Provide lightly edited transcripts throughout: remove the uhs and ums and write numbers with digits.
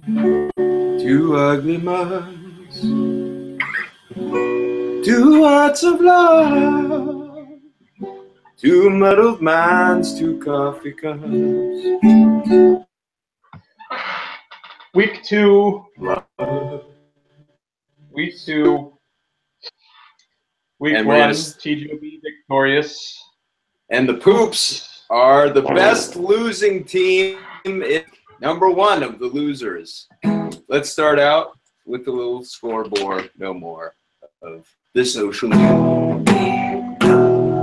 Two ugly mugs, two hearts of love, two muddled minds, two coffee cups. Week 2. Love. Week 2. Week And 1, TGOB victorious. And the Poops are the best losing team, number 1 of the losers. Let's start out with the little scoreboard. No more of the social media.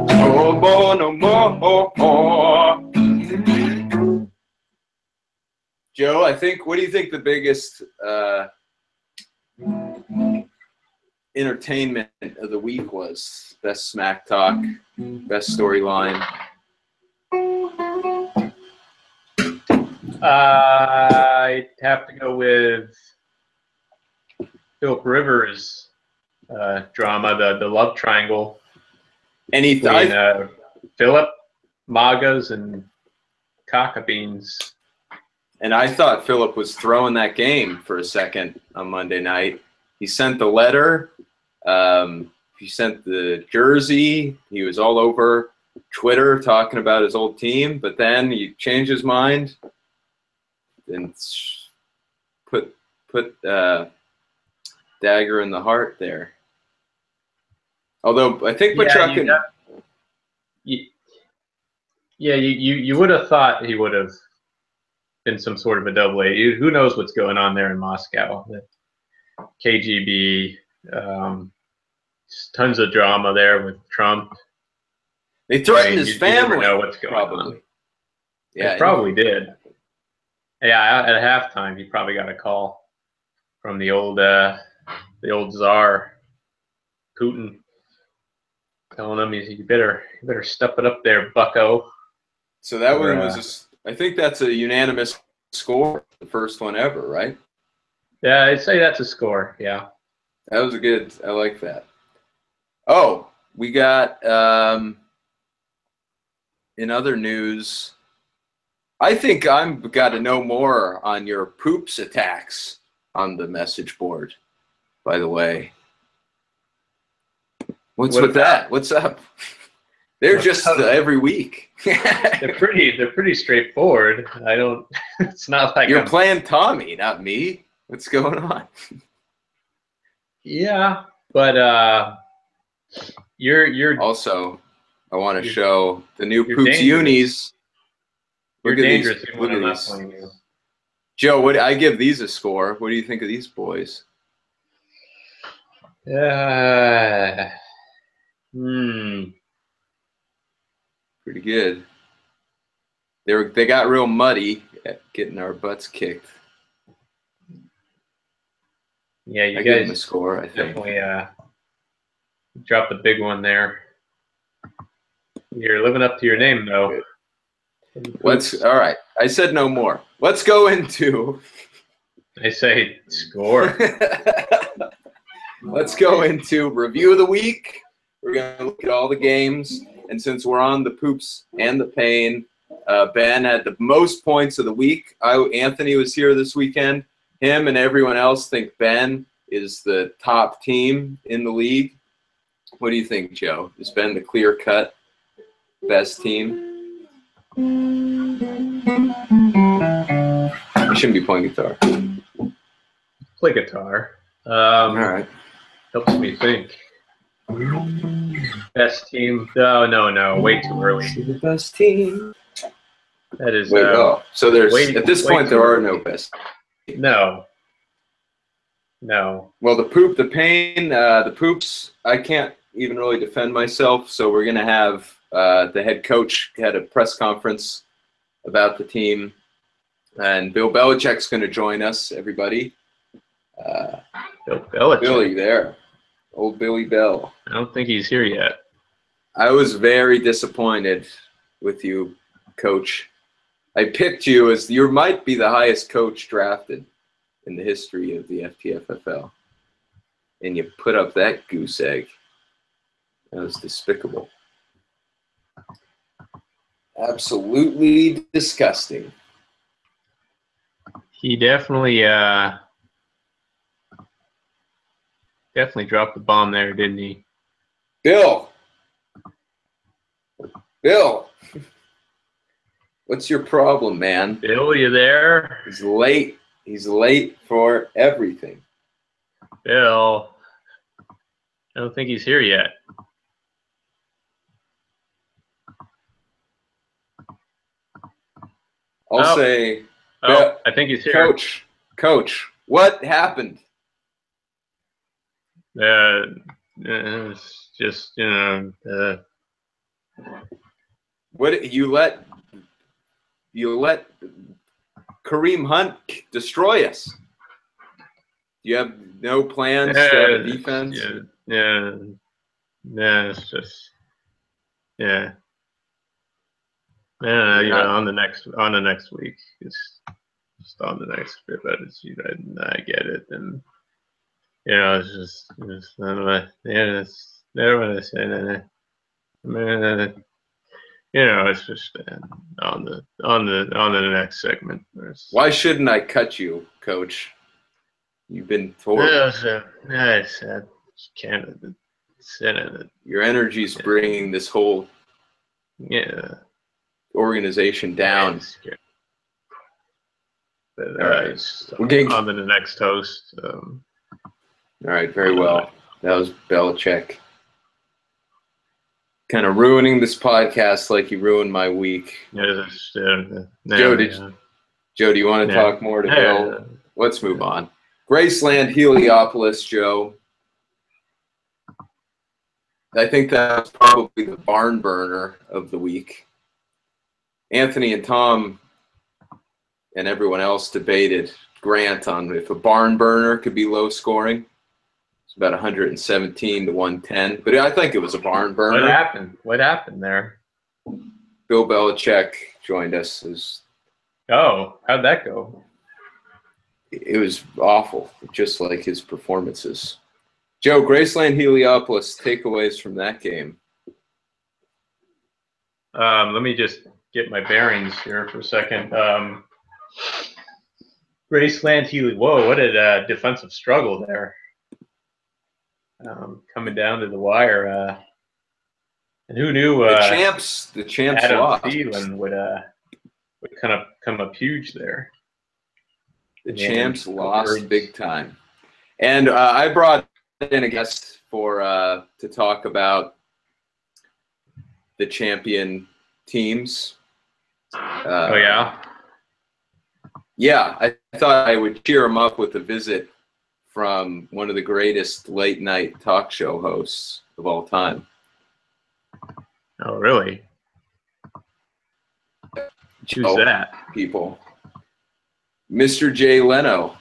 Oh, boy, no more. Joe, what do you think the biggest entertainment of the week was? Best smack talk, best storyline? I'd have to go with Philip Rivers' drama, the love triangle. Between Philip, Magas, and Cockbeans. And I thought Philip was throwing that game for a second on Monday night. He sent the letter. He sent the jersey. He was all over Twitter talking about his old team. But then he changed his mind and put dagger in the heart there. Although I think Bachuk you would have thought he would have been some sort of a double A. Who knows what's going on there in Moscow? The KGB, tons of drama there with Trump. They threatened his family. You never know what's going on. Yeah, they probably did. Yeah, at halftime, he probably got a call from the old czar, Putin, telling him you better step it up there, bucko. So that one was, I think that's a unanimous score, the first one ever, right? Yeah, I'd say that's a score. Yeah, that was a good. I like that. Oh, we got in other news. I think I've got to know more on your Poops attacks on the message board, by the way. What's with that? What's up? They're just every week. They're pretty straightforward. It's not like you're playing Tommy, not me. What's going on? Yeah, but you're also. I want to show the new Poops unis. You're dangerous when I'm not playing you. Joe, I give these a score. What do you think of these boys? Pretty good. They got real muddy at getting our butts kicked. Yeah, you guys give them a score. I think definitely dropped the big one there. You're living up to your name, though. All right. I said no more. Let's go into. I say score. Let's go into review of the week. We're going to look at all the games. And since we're on the Poops and the Pain, Ben had the most points of the week. Anthony was here this weekend. Him and everyone else think Ben is the top team in the league. What do you think, Joe? Is Ben the clear-cut best team? I shouldn't be playing guitar. Play guitar. All right. Helps me think. Best team? No. Way too early. The best team. That is. So there's at this point there are no best teams. No. Well, the Pain, the Poops. I can't even really defend myself. So we're gonna have the head coach had a press conference about the team, and Bill Belichick's going to join us. Everybody. Bill Belichick. Billy there. Old Billy Bell. I don't think he's here yet. I was very disappointed with you, Coach. I picked you as you might be the highest coach drafted in the history of the FTFFL. And you put up that goose egg. That was despicable. Absolutely disgusting. He definitely dropped the bomb there, didn't he? Bill, what's your problem, man? Bill, you there? He's late. He's late for everything. Bill, I don't think he's here yet. I'll say, I think he's here. Coach, what happened? It's just, what you let Kareem Hunt destroy us? You have no plans to have a defense? Yeah, it's just, yeah. On the next week, just on the next bit, but I get it, and it's never what I say. It's just on the next segment. Why shouldn't I cut you, Coach? You've been told. I said Canada. Your energy's bringing this whole organization down. All right, on to the next host. All right, very well. That was Belichick. Kind of ruining this podcast like you ruined my week. Joe, do you want to talk more to Bill? Let's move on. Graceland, Heliopolis, Joe. I think that's probably the barn burner of the week. Anthony and Tom and everyone else debated Grant on if a barn burner could be low scoring. It's about 117 to 110, but I think it was a barn burner. What happened there? Bill Belichick joined us. How'd that go? It was awful, just like his performances. Joe, Graceland, Heliopolis, takeaways from that game. Let me just get my bearings here for a second. Graceland, whoa, what a defensive struggle there. Coming down to the wire. And who knew the champs Adam lost. Thielen would kind of come up huge there. The champs lost big time. And I brought in a guest to talk about the champion teams. Yeah, I thought I would cheer him up with a visit from one of the greatest late night talk show hosts of all time. Oh, really? Who's that? People. Mr. Jay Leno.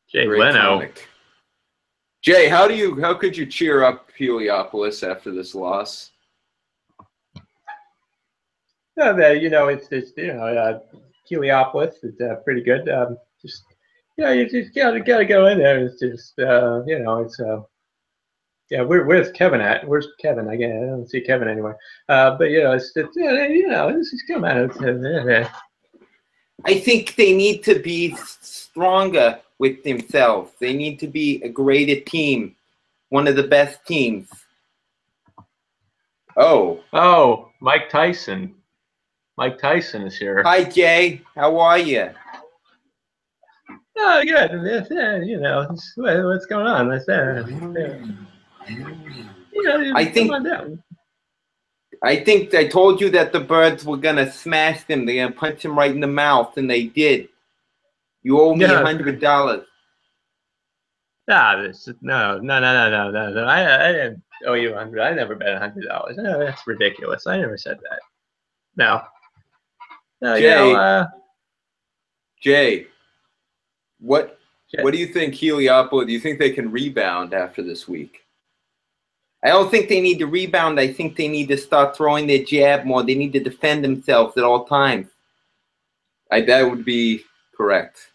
Jay Leno. Comic. Jay, how could you cheer up Heliopolis after this loss? It's Heliopolis is pretty good. You just gotta go in there. It's just where's Kevin at? Where's Kevin? I don't see Kevin anywhere. This is come on. I think they need to be stronger with themselves. They need to be a greater team, one of the best teams. Oh, Mike Tyson. Mike Tyson is here. Hi, Jay. How are you? Oh, good. What's going on? I think I told you that the Birds were going to smash them. They're going to punch him right in the mouth, and they did. You owe me $100. No. I didn't owe you $100. I never bet $100. No, that's ridiculous. I never said that. No. Jay, what do you think Heliopolis? Do you think they can rebound after this week? I don't think they need to rebound. I think they need to start throwing their jab more. They need to defend themselves at all times. That would be correct.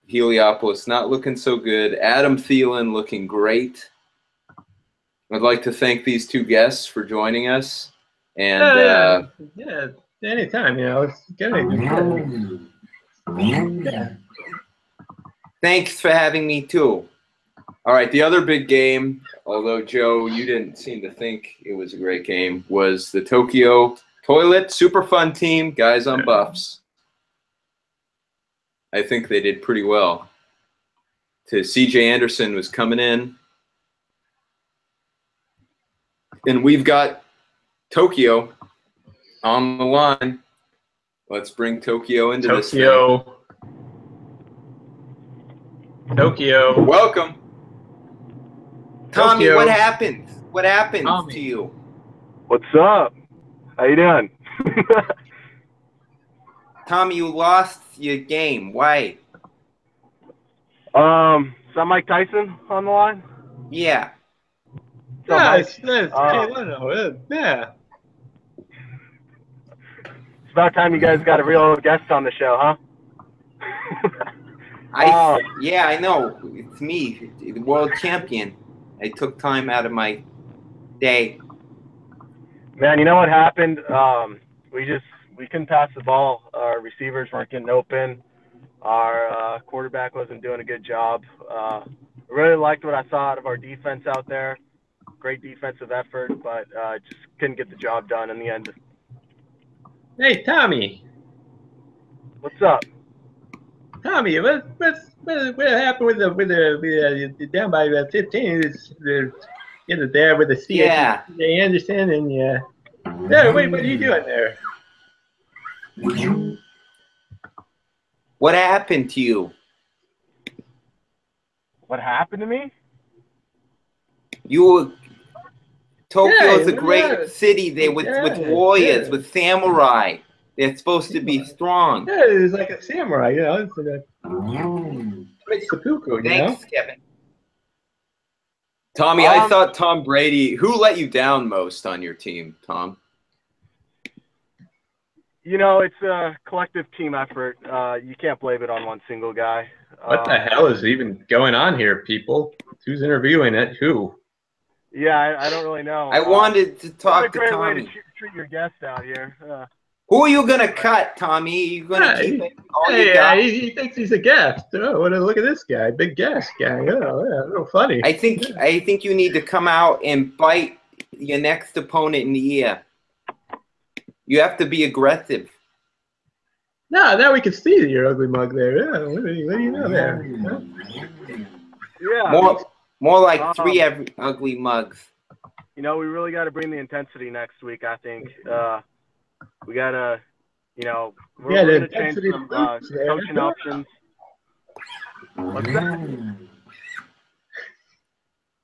Heliopolis not looking so good. Adam Thielen looking great. I'd like to thank these two guests for joining us. And anytime, you know, it's good. Yeah. Thanks for having me too. All right, the other big game, although Joe, you didn't seem to think it was a great game, was the Tokyo Toilet. Super fun team, guys on buffs. I think they did pretty well. CJ Anderson was coming in. And we've got Tokyo on the line. Let's bring Tokyo into this thing. Tokyo. Welcome. Tommy, Tokyo. what happened? What happened Tommy. to you? What's up? How you doing? Tommy, you lost your game. Why? Is that Mike Tyson on the line? Yeah. Yeah, it's Oh. I don't know. Yeah. It's about time you guys got a real guest on the show, huh? Yeah, I know. It's me, the world champion. I took time out of my day. Man, you know what happened? We couldn't pass the ball. Our receivers weren't getting open. Our quarterback wasn't doing a good job. I really liked what I saw out of our defense out there. Great defensive effort, but just couldn't get the job done in the end. Hey, Tommy. What's up? Tommy, what happened with the down by 15? Get it there with the Yeah. C.J. Anderson and yeah. What are you doing there? What happened to you? What happened to me? Tokyo's Yeah, a great yeah. city there with warriors, Yeah. with samurai. They're supposed to be strong. Yeah, it's like a samurai, you know. It's like a great seppuku, you know. Thanks, Kevin. Tommy, I Um, thought Tom Brady. Who let you down most on your team, Tom? You know, it's a collective team effort. You can't blame it on one single guy. What the hell is even going on here, people? Who's interviewing it? Who? Yeah, I don't really know. I wanted to What a talk to great way to Tommy. treat your guest out here. Who are you gonna cut, Tommy? You gonna keep it all you Hey, got? he thinks he's a guest. Oh, look at this guy, big guest guy. Oh, yeah, real funny. I think you need to come out and bite your next opponent in the ear. You have to be aggressive. No, now we can see your ugly mug there. Yeah, what do you know there? Huh? Yeah. More like three ugly mugs. You know, we really got to bring the intensity next week, I think. We got to, you know, we're Yeah, the going to change intensity some boots there. coaching options. What's that?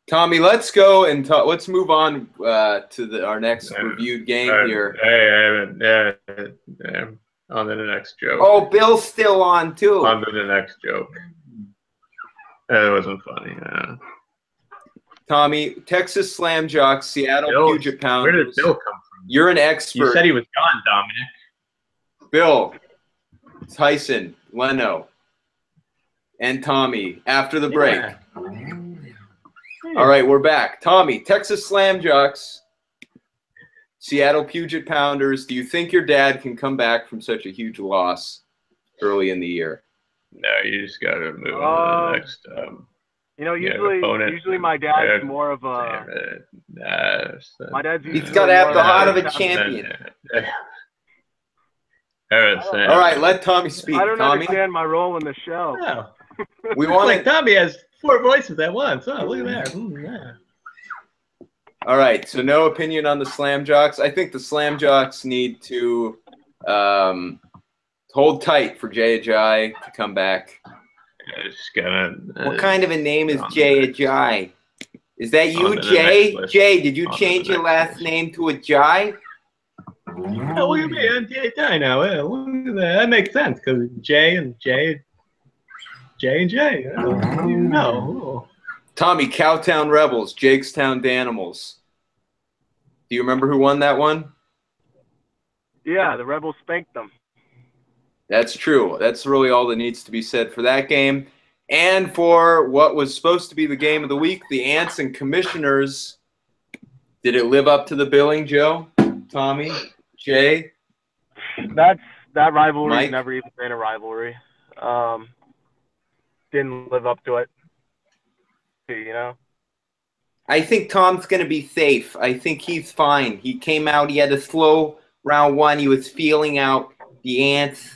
Tommy, let's go and talk. Let's move on to our next reviewed game here. Hey, on to the next joke. Oh, Bill's still on too. On to the next joke. It wasn't funny. Tommy, Texas Slam Jocks, Seattle Bill, Puget where Pounders. did Bill come from? You're an expert. You said he was gone, Dominic. Bill, Tyson, Leno, and Tommy after the break. Yeah. All right, we're back. Tommy, Texas Slam Jocks, Seattle Puget Pounders. Do you think your dad can come back from such a huge loss early in the year? No, you just got to move on to the next. You know, opponent. usually my dad's more of a. My dad's He's usually got to have more the heart of a a champion. Harrison. All right, let Tommy speak. I don't Tommy, understand my role in the show. Oh. we Looks want like to. Tommy has 4 voices at once. Oh, look at that. Yeah. All right, so no opinion on the Slam Jocks. I think the Slam Jocks need to hold tight for Jay Ajayi to come back. Just gonna, What kind of a name is Jay Ajayi? Is that you, On to the Jay? next list. Jay, did you On to change the your next last name to Ajayi? Oh, look at me. I'm Jay now. Yeah, look at that. That makes sense because Jay and Jay. Oh, what do you know? Tommy, Cowtown Rebels, Jakestown Danimals. Do you remember who won that one? Yeah, the Rebels spanked them. That's true. That's really all that needs to be said for that game. And for what was supposed to be the game of the week, the Ants and Commissioners. Did it live up to the billing, Joe? Tommy? Jay? that rivalry's Mike? never even been a rivalry. Didn't live up to it. You know. I think Tom's going to be safe. I think he's fine. He came out. He had a slow round one. He was feeling out the ants,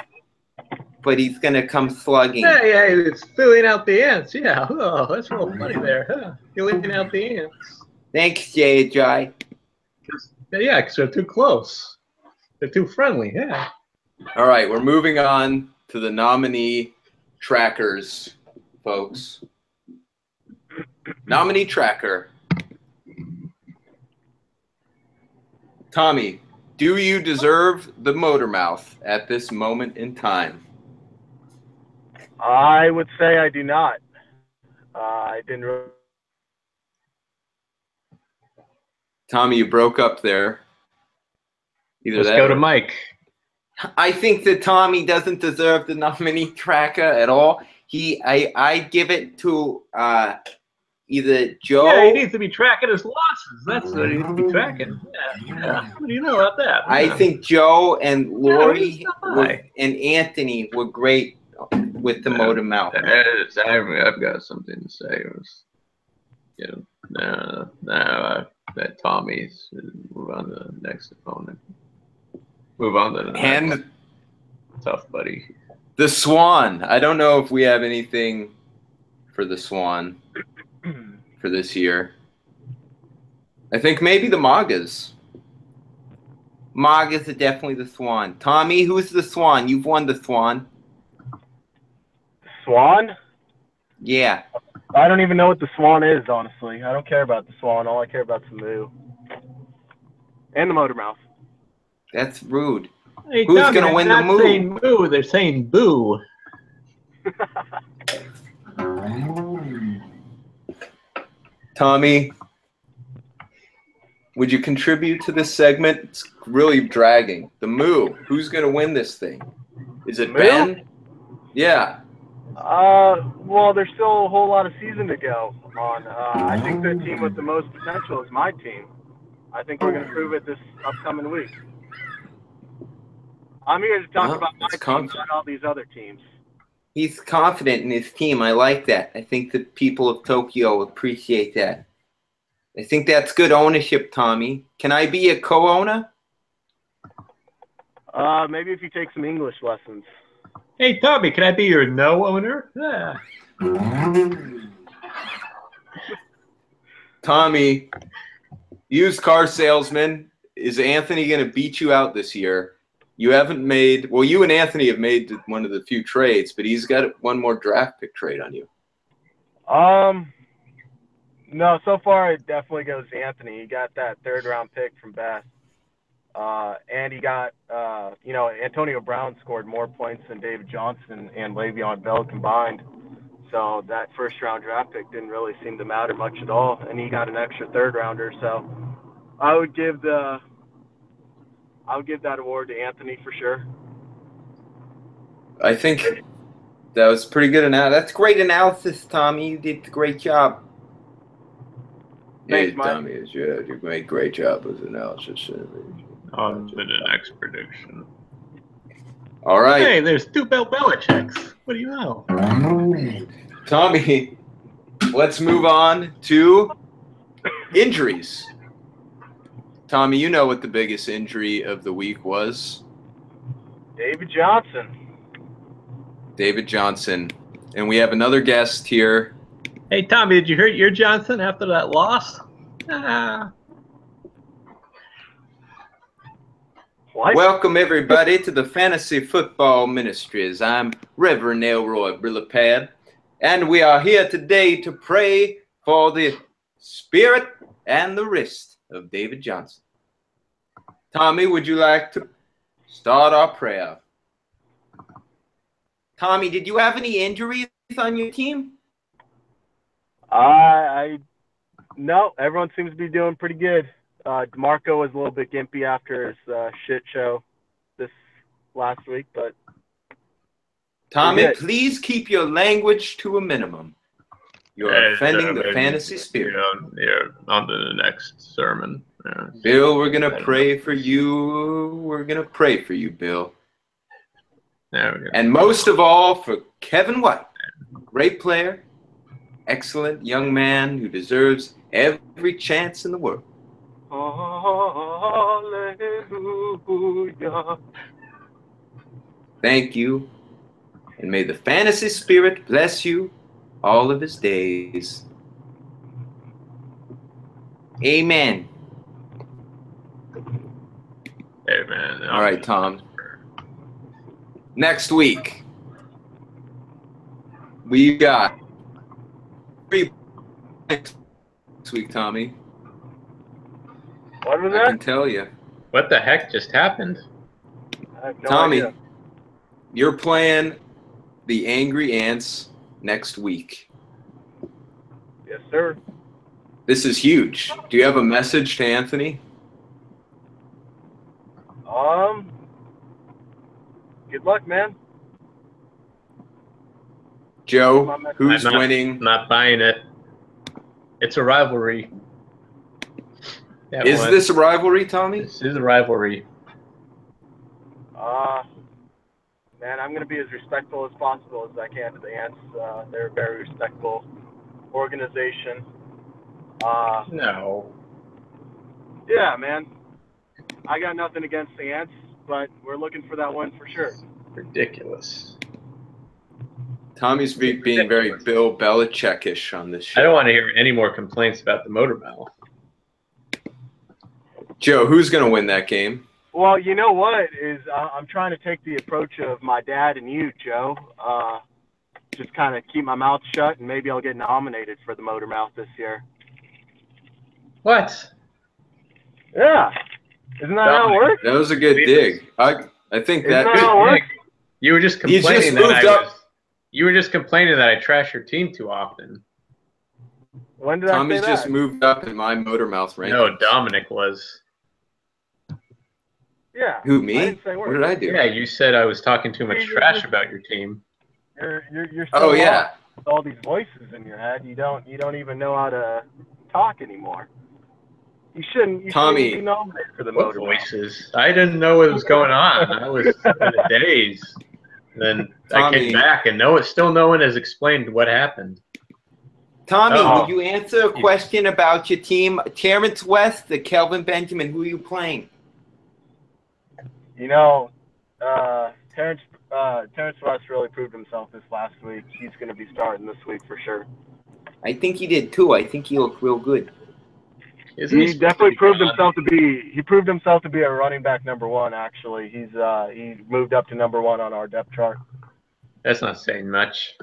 but he's going to come slugging. Yeah, it's filling out the ants. Yeah, oh, that's real funny there. Huh? Filling out the ants. Thanks, JJ. Yeah, because they're too close. They're too friendly. Yeah. All right, we're moving on to the nominee trackers, folks. Nominee tracker. Tommy, do you deserve the motor mouth at this moment in time? I would say I do not. I didn't really. Tommy, you broke up there. Let's go to Mike. I think that Tommy doesn't deserve the nominee tracker at all. I give it to either Joe. Yeah, he needs to be tracking his losses. That's what he needs to be tracking. Yeah. What do you know about that? I think Joe and Lori Yeah, and Anthony were great with the motor mouth. I've got something to say. That Tommy's move on to the next opponent. Move on to the next And one. Tough, buddy. the Swan. I don't know if we have anything for the Swan for this year. I think maybe the Magas. Magas are definitely the Swan. Tommy, who's the Swan? You've won the Swan. Swan? Yeah. I don't even know what the Swan is, honestly. I don't care about the Swan. All I care about is the Moo. And the motor mouth. That's rude. Hey, Who's Tommy, gonna they're win the not moo? saying moo, they're saying boo. Tommy, would you contribute to this segment? It's really dragging. The Moo. Who's going to win this thing? Is it Moo? Ben? Yeah. Well, there's still a whole lot of season to go on. I think the team with the most potential is my team. I think we're going to prove it this upcoming week. I'm here to talk about my team, not all these other teams. He's confident in his team. I like that. I think the people of Tokyo appreciate that. I think that's good ownership, Tommy. Can I be a co-owner? Maybe if you take some English lessons. Hey, Tommy, can I be your no owner? Yeah. Tommy, used car salesman, is Anthony going to beat you out this year? You haven't made – well, you and Anthony have made one of the few trades, but he's got one more draft pick trade on you. No, so far it definitely goes to Anthony. He got that third-round pick from Beth. And he got, Antonio Brown scored more points than David Johnson and Le'Veon Bell combined. So that first-round draft pick didn't really seem to matter much at all. And he got an extra third-rounder. So I would give that award to Anthony for sure. I think that was pretty good analysis. That's great analysis, Tommy. You did a great job. Thanks, Hey, Mike. Tommy, you made a great job with analysis. On to the next prediction. All right. Hey, there's two Bill Belichicks. What do you know? Tommy, let's move on to injuries. Tommy, you know what the biggest injury of the week was? David Johnson. David Johnson. And we have another guest here. Hey, Tommy, did you hurt your Johnson after that loss? What? Welcome, everybody, to the Fantasy Football Ministries. I'm Reverend Elroy Brillepad, and we are here today to pray for the spirit and the wrist of David Johnson. Tommy, would you like to start our prayer? Tommy, did you have any injuries on your team? No, everyone seems to be doing pretty good. DeMarco was a little bit gimpy after his shit show this last week, but Tommy, good. please keep your language to a minimum. You are offending the fantasy spirit. Yeah, on to the next sermon. Yeah. Bill, we're going to pray for you. We're going to pray for you, Bill. And most of all, for Kevin White, great player, excellent young man who deserves every chance in the world. Hallelujah. Thank you, and may the fantasy spirit bless you all of his days. Amen. Amen. All right, Tom. Next week, we got 3 next week, Tommy. What was I that? can tell you. What the heck just happened? I have no Tommy, idea. you're playing the Angry Ants next week. Yes, sir. This is huge. Do you have a message to Anthony? Good luck, man. Joe, who's I'm winning? not buying it. It's a rivalry. Is this a rivalry, Tommy? This is a rivalry. Man, I'm going to be as respectful as possible as I can to the Ants. They're a very respectful organization. No. Yeah, man. I got nothing against the Ants, but we're looking for that win for sure. Ridiculous. Tommy's being very Bill Belichick-ish on this show. I don't want to hear any more complaints about the motor mouth. Joe, who's going to win that game? Well, you know what is I'm trying to take the approach of my dad and you, Joe. Just kind of keep my mouth shut, and maybe I'll get nominated for the Motor Mouth this year. What? Yeah. Isn't that how it works? That was a good dig. I think Isn't that. that how it works? You were just He's complaining just moved up. You were just complaining that I trash your team too often. When did Tommy's I say just that? moved up in my motor mouth ranking. No, Dominic was. Yeah. Who, I me? didn't say What words. did I do? Yeah, you said I was talking too much trash about your team. You're so Oh, yeah. lost with all these voices in your head. You don't even know how to talk anymore. You shouldn't Tommy. be nominated for the What Motor Mouth. voices? I didn't know what was going on. I was in a daze. Then I Tommy. came back and still no one has explained what happened. Tommy, Oh. would you answer a question about your team? Terrence West, the Kelvin Benjamin, who are you playing? You know, Terrence West really proved himself this last week. He's going to be starting this week for sure. I think he did too. I think he looked real good. Isn't He supposed definitely to be proved gone? himself to be. He proved himself to be a running back number one. Actually, he moved up to number one on our depth chart. That's not saying much.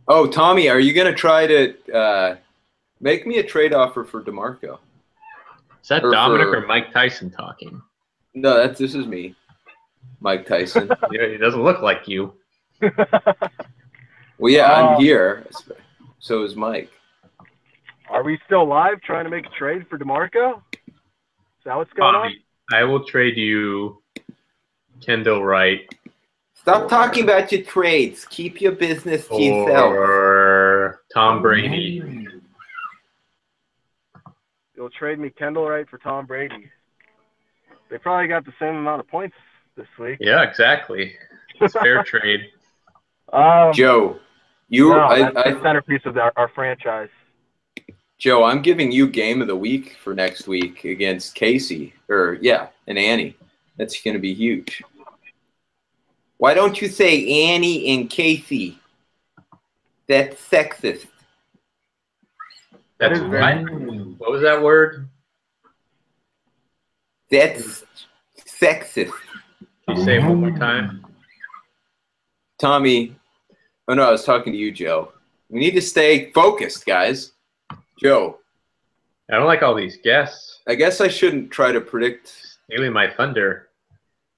Oh, Tommy, are you going to try to make me a trade offer for DeMarco? Is that Or Dominic for- or Mike Tyson talking? No, this is me, Mike Tyson. Yeah, he doesn't look like you. Well, yeah, Oh. I'm here. So is Mike. Are we still live trying to make a trade for DeMarco? Is that what's going on? Bobby, I will trade you Kendall Wright Stop talking about your trades. Keep your business to yourself. or Tom Brady. You'll trade me Kendall Wright for Tom Brady. They probably got the same amount of points this week. Yeah, exactly. It's fair trade. Joe, that's the centerpiece of our franchise. Joe, I'm giving you game of the week for next week against Casey, and Annie. That's going to be huge. Why don't you say Annie and Casey? That's sexist. That's right. What was that word? That's sexist. Can you say it one more time? Tommy, oh no, I was talking to you, Joe. We need to stay focused, guys. Joe, I don't like all these guests. I guess I shouldn't try to predict Stealing my thunder.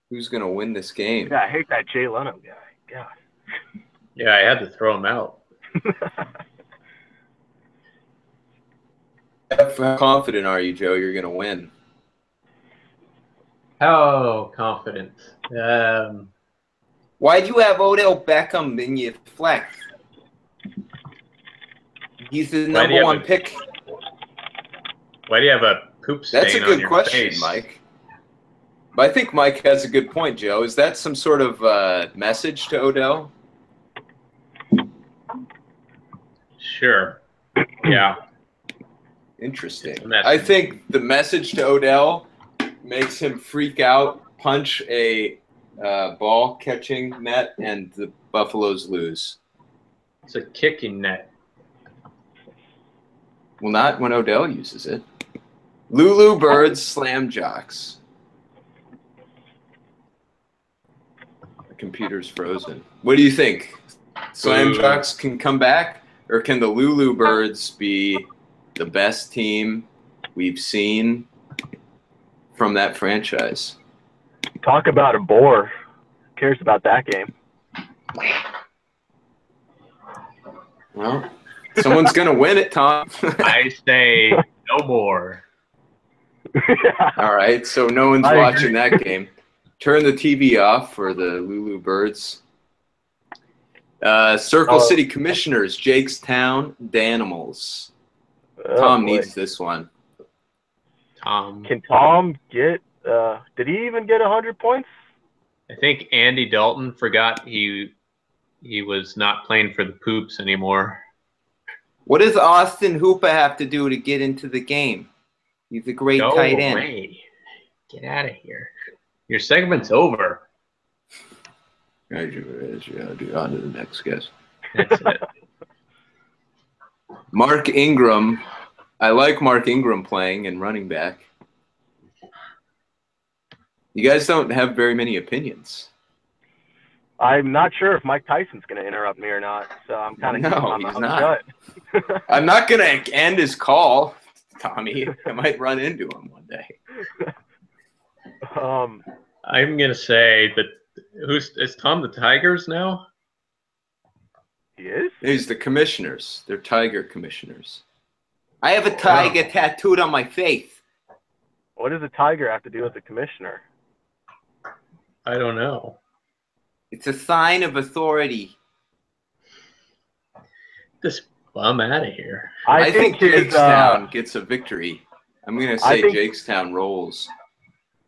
who's going to win this game. Yeah, I hate that Jay Leno guy. God. Yeah, I had to throw him out. How confident are you, Joe, you're going to win? How confident? Why do you have Odell Beckham in your flex? He's the Why do you number have one pick. Why do you have a poop stain That's a on good your question, face? Mike. But I think Mike has a good point, Joe. Is that some sort of message to Odell? Sure. Yeah. Interesting. It's a message. I think the message to Odell makes him freak out, punch a ball catching net, and the Buffaloes lose. It's a kicking net. Well, not when Odell uses it. Lulu Birds Slam Jocks. The computer's frozen. What do you think? Slam Jocks can come back, or can the Lulu Birds be the best team we've seen from that franchise? Talk about a bore. Who cares about that game? Well, someone's going to win it, Tom. I say no more. All right, so no one's I watching that game. Turn the TV off for the Lulu Birds. Circle City Commissioners, Jakestown Danimals. Tom boy. needs this one. Tom. Can Tom get? Did he even get 100 points? I think Andy Dalton forgot he was not playing for the Poops anymore. What does Austin Hooper have to do to get into the game? He's a great Go tight end. away. Get out of here. Your segment's over. On to the next guest. That's it. Mark Ingram. I like Mark Ingram playing and running back. You guys don't have very many opinions. I'm not sure if Mike Tyson's going to interrupt me or not, so I'm kind of No, he's not. I'm not going to end his call, Tommy. I might run into him one day. I'm going to say that is Tom the Tigers now? He is? He's the commissioners. They're Tiger commissioners. I have a tiger tattooed on my face. What does a tiger have to do with the commissioner? I don't know. It's a sign of authority. This bum out of here. I think his, Jakestown gets a victory. I'm going to say think- Jakestown rolls.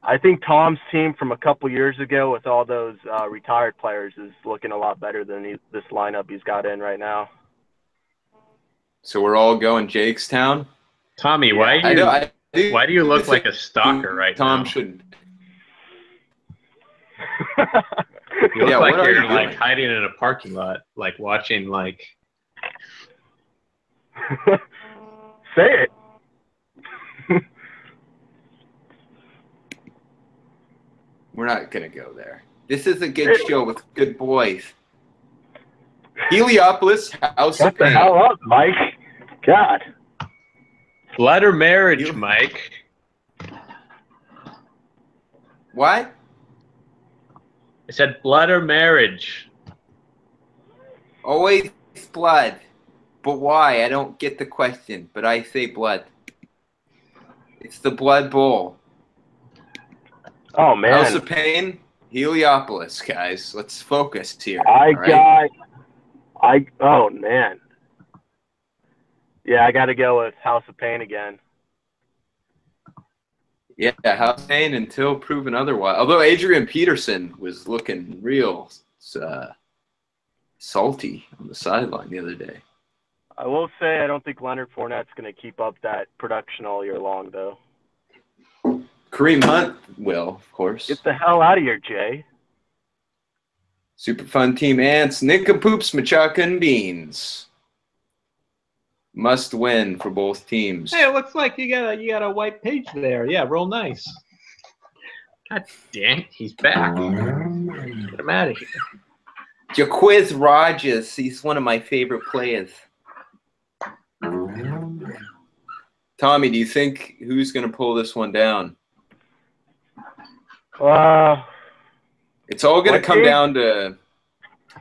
I think Tom's team from a couple years ago with all those retired players is looking a lot better than this lineup he's got in right now. So we're all going Jakestown? Tommy, why do you look like a stalker right Tom now? shouldn't. You look Yeah, like what are you're you like doing? hiding in a parking lot, like watching like. Say it. We're not going to go there. This is a good show with good boys. Heliopolis, House Shut of the Pain. hell up, Mike. God. Blood or marriage, Mike? What? I said blood or marriage. Always blood. But why? I don't get the question, but I say blood. It's the Blood Bowl. Oh, man. House of Pain, Heliopolis, guys. Let's focus here. Oh, man. Yeah, I got to go with House of Pain again. Yeah, House of Pain until proven otherwise. Although Adrian Peterson was looking real salty on the sideline the other day. I will say I don't think Leonard Fournette's going to keep up that production all year long, though. Kareem Hunt will, of course. Get the hell out of here, Jay. Super fun team ants, nincompoops, machaca, and beans. Must win for both teams. Hey, it looks like you got a white page there. Yeah, real nice. God damn, he's back. Get him out of here. Jaquiz Rogers, he's one of my favorite players. Tommy, do you think who's going to pull this one down? It's all going to come down to.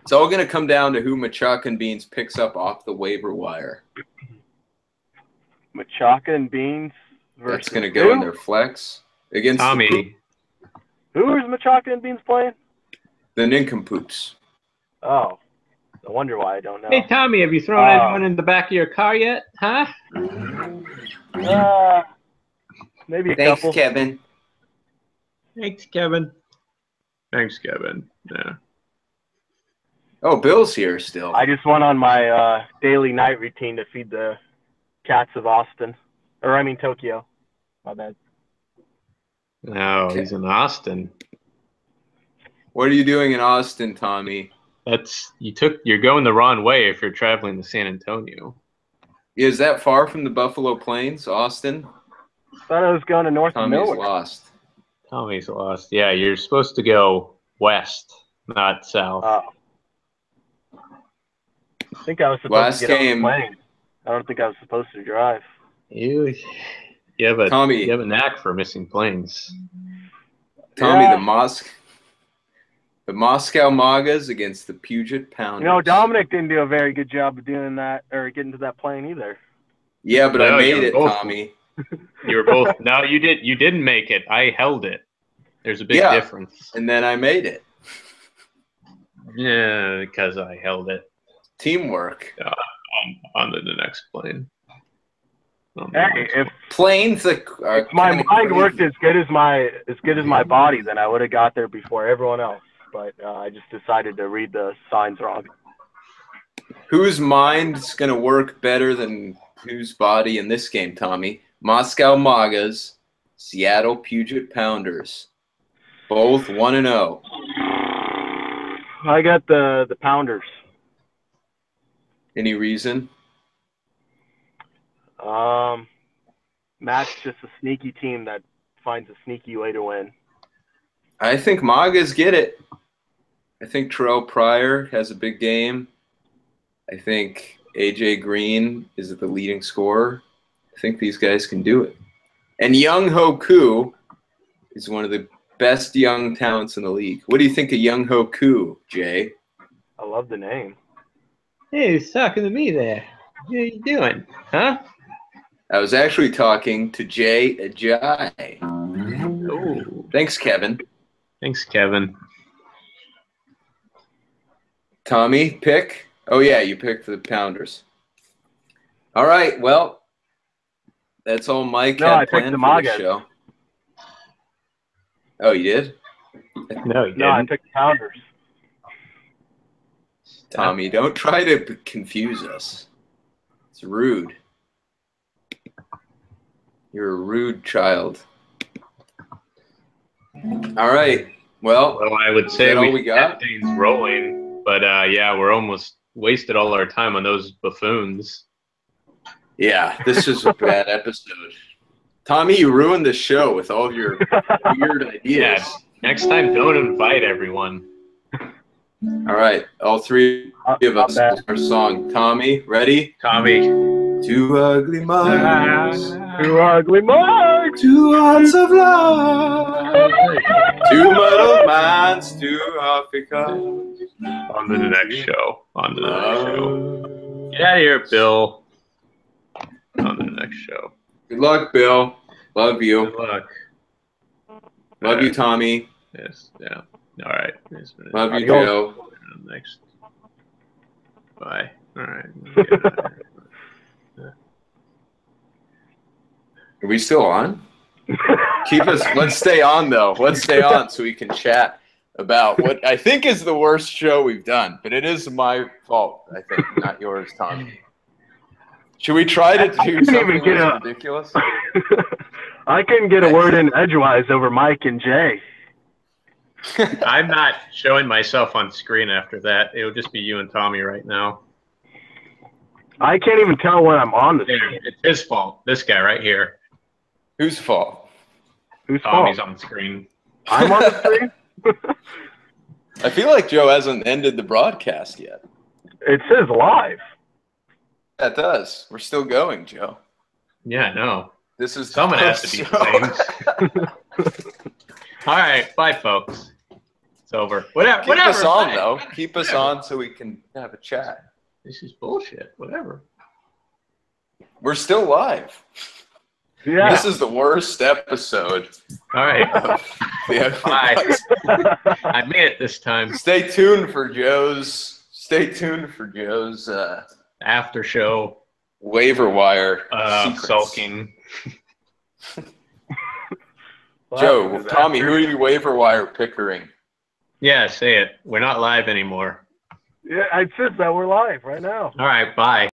It's all going to come down to who Machaca and Beans picks up off the waiver wire. Machaca and Beans versus That's going to go in who? their flex against Tommy, Who is Machaca and Beans playing? the nincompoops. Oh, I wonder why I don't know. Hey, Tommy, have you thrown anyone in the back of your car yet? Huh? Maybe a Thanks, couple. Kevin. Thanks, Kevin. Thanks, Kevin. Yeah. Oh, Bill's here still. I just went on my daily night routine to feed the cats of Austin. Or, I mean, Tokyo. My bad. Oh, he's in Austin. What are you doing in Austin, Tommy? You're going the wrong way if you're traveling to San Antonio. Is that far from the Buffalo Plains, Austin? Thought I was going to North Tommy's Millwood. lost. Tommy's lost. Yeah, you're supposed to go west, not south. I think I was supposed Last to get game. on the plane. I don't think I was supposed to drive. You have a Tommy. You have a knack for missing planes. Tommy, Yeah. the Moscow Magas against the Puget Pounders. You know, Dominic didn't do a very good job of doing that or getting to that plane either. Yeah, but No, I made you're it, both- Tommy. You were both. No, you did. You didn't make it. I held it. There's a big Yeah. difference. And then I made it. Yeah, because I held it Teamwork. on the next plane. Hey, if Planes that are my kinda mind crazy. worked as good as my body, then I would have got there before everyone else. But I just decided to read the signs wrong. Whose mind's going to work better than whose body in this game, Tommy? Moscow Magas, Seattle Puget Pounders. Both 1-0. I got the Pounders. Any reason? Matt's just a sneaky team that finds a sneaky way to win. I think Magas get it. I think Terrell Pryor has a big game. I think AJ Green is the leading scorer. I think these guys can do it. And Young Ho Koo is one of the best young talents in the league. What do you think of Young Ho Koo, Jay? I love the name. Hey, he's talking to me there. What are you doing? Huh? I was actually talking to Jay Ajayi. Oh, Thanks, Kevin. thanks, Kevin. Tommy, pick? Oh, yeah, you picked the Pounders. All right, well, that's all Mike No, had I picked planned the for Magas. the show. Oh, you did? No, you No, I didn't. picked the Pounders. Tommy, don't try to confuse us. It's rude. You're a rude child. All right. Well, Well, I would is say that all we we got? got things rolling, but yeah, we're almost wasted all our time on those buffoons. Yeah, this is a bad episode. Tommy, you ruined the show with all of your weird ideas. Yeah. Next time, don't invite everyone. All right, all three of us Not our song. Tommy, ready? Tommy. Two ugly mugs, Two ugly mugs. two hearts of love, two muddled minds, two coffee cups. On to the next show. On to the next show. Love. Get out of here, Bill. On to the next show. Good luck, Bill. Love you. Good luck. Love you, Tommy. Yes. Yeah. All right. Yes, Love you, Adios. Joe. Next. Bye. All right. Are we still on? Let's stay on, though. Let's stay on so we can chat about what I think is the worst show we've done. But it is my fault, I think, not yours, Tommy. Should we try to do something get that's a- ridiculous? I couldn't get a word in edgewise over Mike and Jay. I'm not showing myself on screen after that. It'll just be you and Tommy right now. I can't even tell when I'm on the There, screen. it's his fault. This guy right here. Whose fault? Who's Tommy's fault? on the screen. I'm on the screen? I feel like Joe hasn't ended the broadcast yet. It says live. That does. We're still going, Joe. Yeah, no. This is Someone has to be blamed. All right, bye, folks. It's over. Whatever. Keep whatever. us on, bye. though. Keep us Whatever. on so we can have a chat. This is bullshit. Whatever. We're still live. Yeah. This is the worst episode. All right. Of the Bye. I made it this time. Stay tuned for Joe's Stay tuned for Joe's After show, waiver wire secrets. sulking. Joe, Tommy, who are you waiver wire pickering? Yeah, say it. We're not live anymore. Yeah, it says that we're live right now. All right, bye.